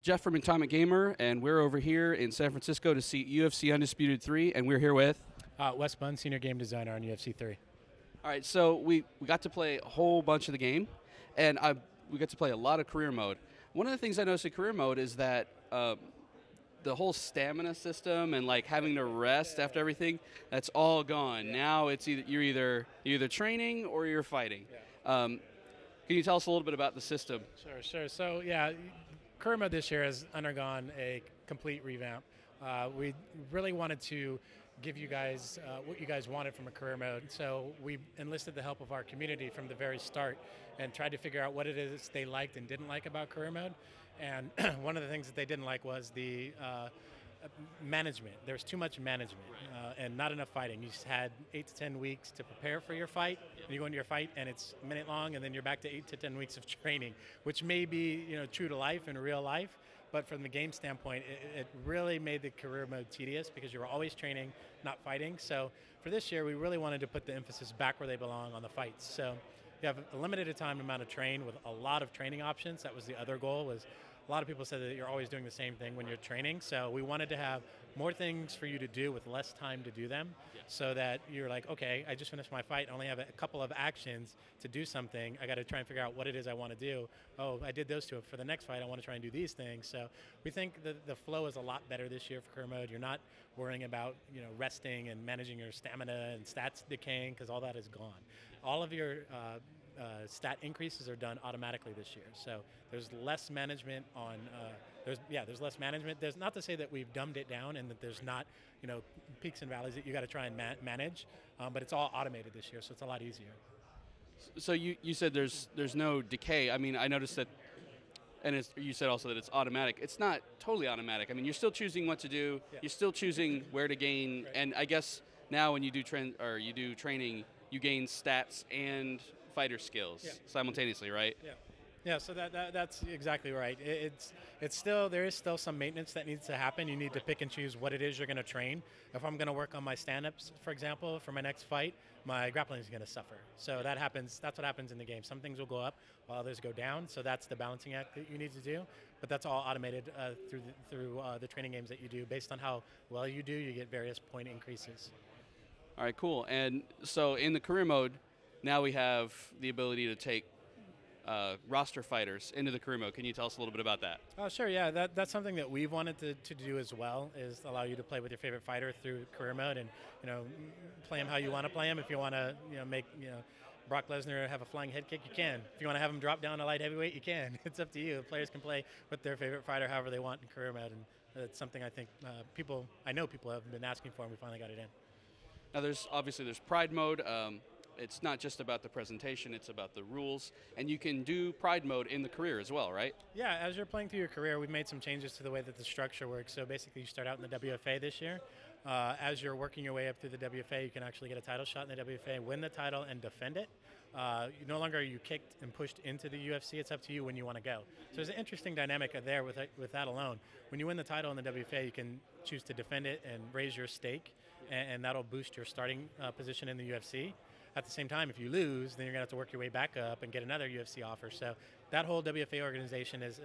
Jeff from Atomic Gamer, and we're over here in San Francisco to see UFC Undisputed 3, and we're here with... Wes Bunn, Senior Game Designer on UFC 3. All right, so we got to play a whole bunch of the game, and we got to play a lot of career mode. One of the things I noticed in career mode is that the whole stamina system and like having to rest after everything, that's all gone. Now it's you're either training or you're fighting. Can you tell us a little bit about the system? Sure. So, yeah, career mode this year has undergone a complete revamp. We really wanted to give you guys what you guys wanted from a career mode. So we enlisted the help of our community from the very start and tried to figure out what it is they liked and didn't like about career mode. And one of the things that they didn't like was the management. There's too much management and not enough fighting. You just had 8 to 10 weeks to prepare for your fight, and you go into your fight, and it's a minute long, and then you're back to 8 to 10 weeks of training, which may be true to life in real life, but from the game standpoint, it really made the career mode tedious because you were always training, not fighting. So for this year, we really wanted to put the emphasis back where they belong on the fights. So you have a limited time amount of train with a lot of training options. That was the other goal. Was a lot of people said that you're always doing the same thing when you're training. So we wanted to have more things for you to do with less time to do them, so that you're like, okay, I just finished my fight. I only have a couple of actions to do something. I got to try and figure out what it is I want to do. Oh, I did those two. For the next fight, I want to try and do these things. So we think that the flow is a lot better this year for career mode. You're not worrying about resting and managing your stamina and stats decaying, because all that is gone. All of your stat increases are done automatically this year. So there's less management on. There's less management. There's not to say that we've dumbed it down and that there's not peaks and valleys that you got to try and manage, but it's all automated this year, so it's a lot easier. So you said there's no decay. I mean, I noticed that, and you said also that it's automatic. It's not totally automatic. I mean, you're still choosing what to do. Yeah. You're still choosing where to gain, right. And I guess now when you do training, you gain stats and fighter skills simultaneously, right? Yeah. So that's exactly right. It's still, there is still some maintenance that needs to happen. You need to pick and choose what it is you're going to train. If I'm going to work on my stand-ups, for example, for my next fight, my grappling is going to suffer. So that happens. That's what happens in the game. Some things will go up while others go down. So that's the balancing act that you need to do. But that's all automated through the training games that you do. Based on how well you do, you get various point increases. All right, cool. And so in the career mode, now we have the ability to take roster fighters into the career mode. Can you tell us a little bit about that? Oh, sure, yeah. That's something that we've wanted to do as well, is allow you to play with your favorite fighter through career mode and play them how you want to play them. If you want to make Brock Lesnar have a flying head kick, you can. If you want to have him drop down to light heavyweight, you can. It's up to you. The players can play with their favorite fighter however they want in career mode, and it's something I think I know people have been asking for, and we finally got it in. Now there's Pride mode. It's not just about the presentation, it's about the rules. And you can do Pride mode in the career as well, right? Yeah, as you're playing through your career, we've made some changes to the way that the structure works. So basically you start out in the WFA this year. As you're working your way up through the WFA, you can actually get a title shot in the WFA, win the title, and defend it. No longer are you kicked and pushed into the UFC. It's up to you when you want to go. So there's an interesting dynamic there with that alone. When you win the title in the WFA, you can choose to defend it and raise your stake, and that'll boost your starting position in the UFC. At the same time, if you lose, then you're going to have to work your way back up and get another UFC offer. So that whole WFA organization is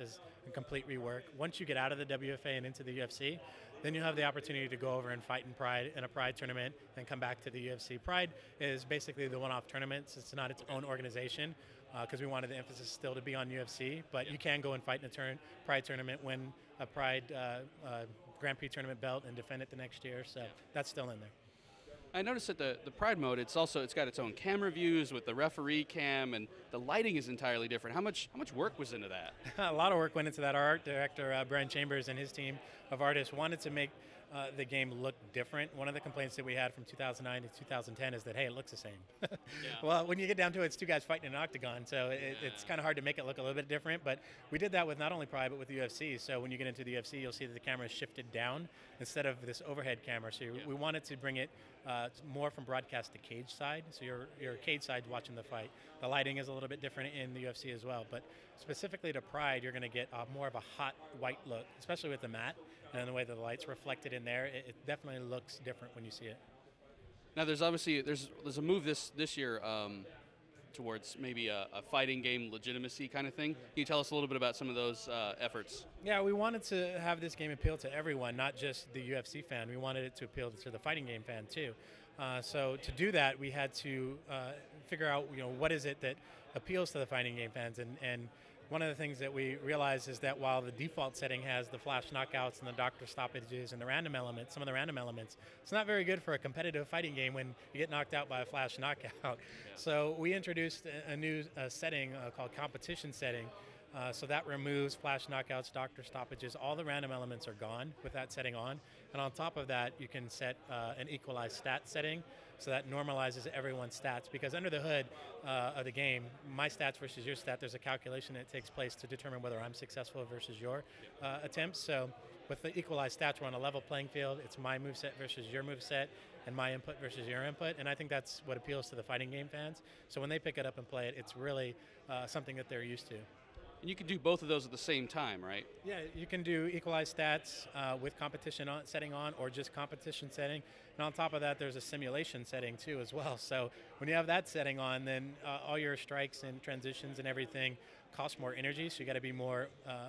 a complete rework. Once you get out of the WFA and into the UFC, then you have the opportunity to go over and fight in a Pride tournament and come back to the UFC. Pride is basically the one-off tournaments. It's not its own organization, because we wanted the emphasis still to be on UFC. But you can go and fight in a Pride tournament, win a Pride Grand Prix tournament belt, and defend it the next year. So that's still in there. I noticed that the Pride mode, it's got its own camera views with the referee cam, and the lighting is entirely different. How much work was into that? A lot of work went into that. Our art director, Brian Chambers, and his team of artists wanted to make the game look different. One of the complaints that we had from 2009 to 2010 is that, hey, it looks the same. Well, when you get down to it, it's two guys fighting in an octagon, so it's kind of hard to make it look a little bit different, but we did that with not only Pride, but with the UFC. So when you get into the UFC, you'll see that the camera is shifted down instead of this overhead camera. So we wanted to bring it more from broadcast to cage side, so your cage side watching the fight. The lighting is a little bit different in the UFC as well, but specifically to Pride, you're going to get more of a hot white look, especially with the mat and the way that the light's reflected in there. It definitely looks different when you see it. Now there's obviously there's a move this year towards maybe a fighting game legitimacy kind of thing. Can you tell us a little bit about some of those efforts? Yeah, we wanted to have this game appeal to everyone, not just the UFC fan. We wanted it to appeal to the fighting game fan too. So to do that, we had to figure out, what is it that appeals to the fighting game fans, and one of the things that we realized is that while the default setting has the flash knockouts and the doctor stoppages and the random elements, some of the random elements, it's not very good for a competitive fighting game when you get knocked out by a flash knockout. Yeah. So we introduced a new setting called competition setting. So that removes flash knockouts, doctor stoppages, all the random elements are gone with that setting on. And on top of that, you can set an equalized stat setting, so that normalizes everyone's stats. Because under the hood of the game, my stats versus your stat, there's a calculation that takes place to determine whether I'm successful versus your attempts. So with the equalized stats, we're on a level playing field. It's my moveset versus your moveset, and my input versus your input. And I think that's what appeals to the fighting game fans. So when they pick it up and play it, it's really something that they're used to. And you can do both of those at the same time, right? Yeah, you can do equalized stats with competition setting on, or just competition setting. And on top of that, there's a simulation setting too as well. So when you have that setting on, then all your strikes and transitions and everything cost more energy, so you got to be more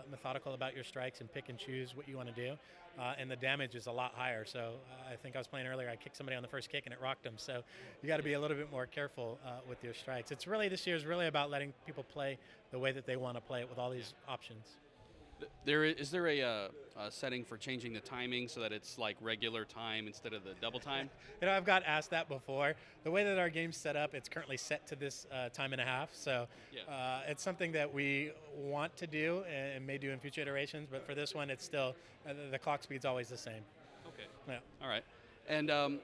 methodical about your strikes and pick and choose what you want to do. And the damage is a lot higher. So I think I was playing earlier, I kicked somebody on the first kick and it rocked them. So you got to be a little bit more careful with your strikes. It's really, this year is really about letting people play the way that they want to play it with all these options. Is there a setting for changing the timing so that it's like regular time instead of the double time? I've got asked that before. The way that our game's set up, it's currently set to this time and a half. So it's something that we want to do and may do in future iterations. But for this one, it's still, the clock speed's always the same. Okay. Yeah. All right. And can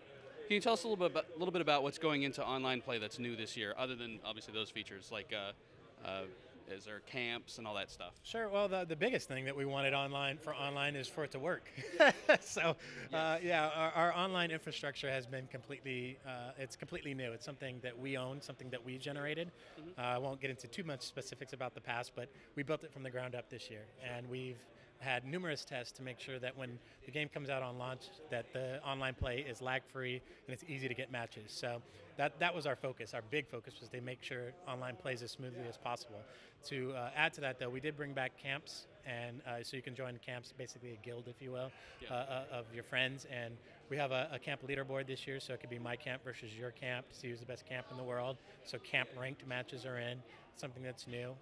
you tell us a little bit about what's going into online play that's new this year, other than obviously those features, like is there camps and all that stuff? Sure. Well, the biggest thing that we wanted for online is for it to work. So, our online infrastructure has been completely new. It's something that we own, something that we generated. Mm-hmm. I won't get into too much specifics about the past, but we built it from the ground up this year, and we've had numerous tests to make sure that when the game comes out on launch, that the online play is lag-free and it's easy to get matches. So that was our focus. Our big focus was to make sure online plays as smoothly as possible. To add to that, though, we did bring back camps, and so you can join camps, basically a guild, if you will, of your friends. And we have a camp leaderboard this year, so it could be my camp versus your camp to see who's the best camp in the world. So camp ranked matches are in, something that's new.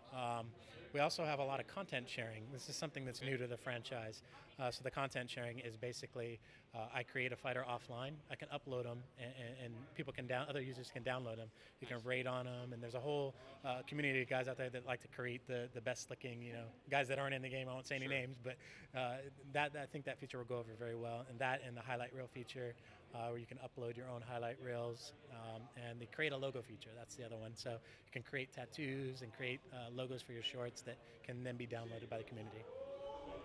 We also have a lot of content sharing. This is something that's new to the franchise. So the content sharing is basically, I create a fighter offline, I can upload them, and people can other users can download them. You can raid on them, and there's a whole community of guys out there that like to create the best looking, guys that aren't in the game. I won't say any names, but I think that feature will go over very well. And that and the highlight reel feature, where you can upload your own highlight reels, and the create a logo feature. That's the other one. So you can create tattoos and create logos for your shorts that can then be downloaded by the community.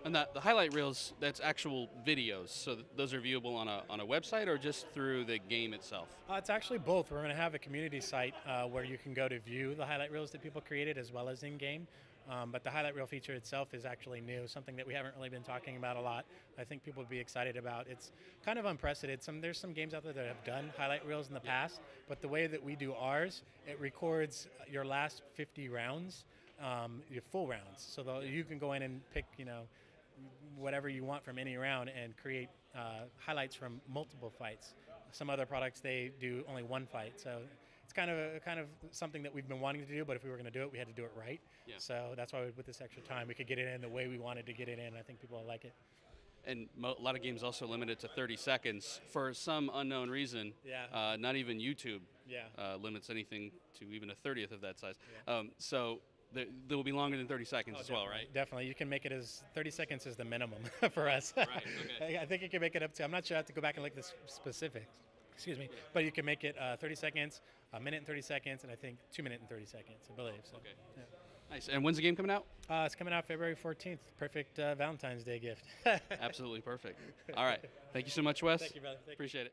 And the highlight reels, that's actual videos, so those are viewable on a website or just through the game itself? It's actually both. We're going to have a community site where you can go to view the highlight reels that people created as well as in-game. But the highlight reel feature itself is actually new, something that we haven't really been talking about a lot. I think people would be excited about. It's kind of unprecedented. There's some games out there that have done highlight reels in the past, but the way that we do ours, it records your last 50 rounds, your full rounds. So you can go in and pick, whatever you want from any round and create highlights from multiple fights. Some other products, they do only one fight. So it's kind of something that we've been wanting to do, but if we were going to do it, we had to do it right. Yeah. So that's why with this extra time, we could get it in the way we wanted to get it in. I think people will like it. And a lot of games also limited to 30 seconds for some unknown reason. Yeah. Not even YouTube limits anything to even a 30th of that size. Yeah. So they will be longer than 30 seconds as well, right? Definitely. You can make it 30 seconds is the minimum for us. Right, okay. I think you can make it up to, I'm not sure, I have to go back and look at the specifics. Excuse me. But you can make it 30 seconds, a minute and 30 seconds, and I think 2 minutes and 30 seconds, I believe. So, okay. Yeah. Nice. And when's the game coming out? It's coming out February 14th. Perfect Valentine's Day gift. Absolutely perfect. All right. Thank you so much, Wes. Thank you, brother. Appreciate it.